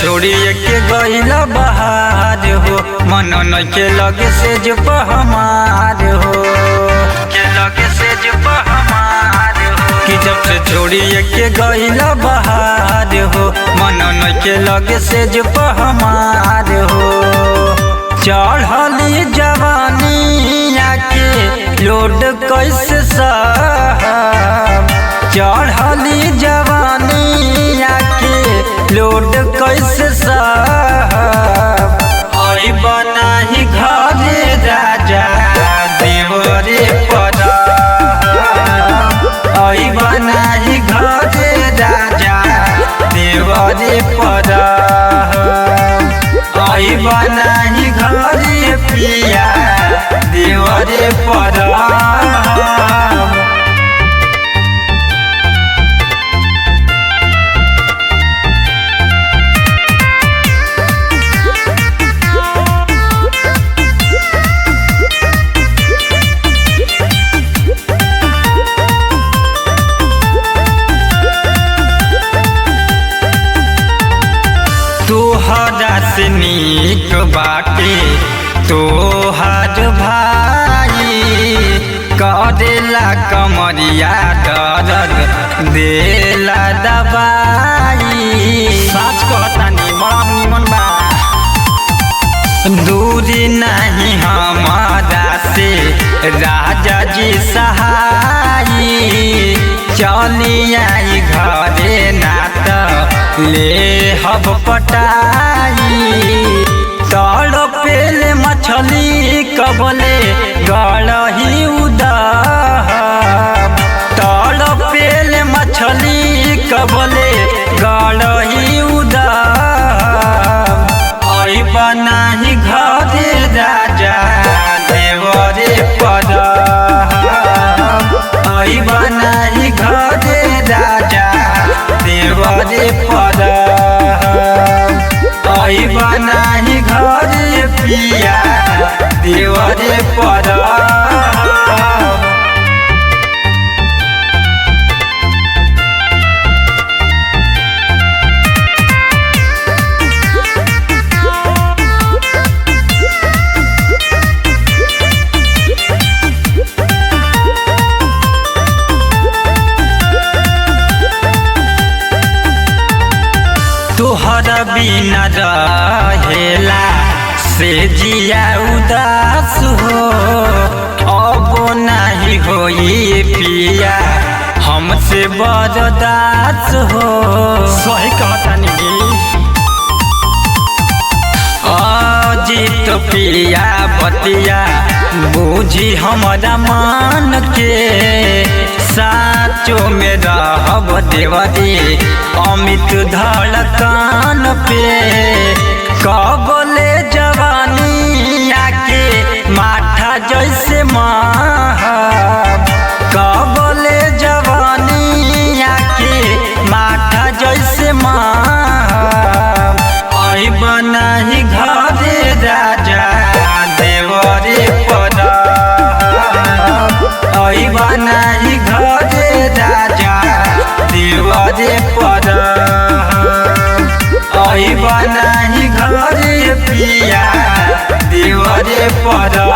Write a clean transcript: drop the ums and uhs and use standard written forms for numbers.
छोड़िए के गइला बहार हो, मन नइखे लगे से जो हमार हो, के लगे से जो हमार हो। कि जब से छोड़िए के गइला बहार हो, मन नइखे लगे से जो हमार हो। चढ़ली जवानी आके लोड कैसे साहब, चढ़ली जवानी आके लोड कैसे साहब। आई बनाही घरे राजा देवरे पदा, आई बनाही घरे राजा देवरे पदा, आई बनाही घरे पिया देवरे पदा। तोहरा से नीक बाटे तोहार भाई, करेला कमरिया दर्द देला दवाई। सच कहतानी बड़ा निमन बा, दूरी नहीं हमारा से राजा जी सहाई। चली आई घरे नात ले हब पटाई, तड़पेले मछली कबले गड़ही उदाह, तड़पेले मछली कबले गड़ही उदाह। आई बनाही घरे राजा देवरे पदा, आई बनाही घरे राजा देवरे पदा, आई बनाही घरे पिया देवरे पदा। तोहरा बिना रहेला से जिया उदास हो, अब नहीं होई पिया हमसे बर्दाश्त हो। सही कहतानी अजीत पिया बतिया बूझी हमारा मान के, साचो में रहब देवरी अमित धड़कन पे। कबले जवानी आके माठा जैसे महब, कबले जवानी आके माठा जैसे महब। आई बनाही घरे राजा देवरे पदा, आई बनाही घरे राजा देवरे पदा, आई बनाही घरे पिया देवरे पदा।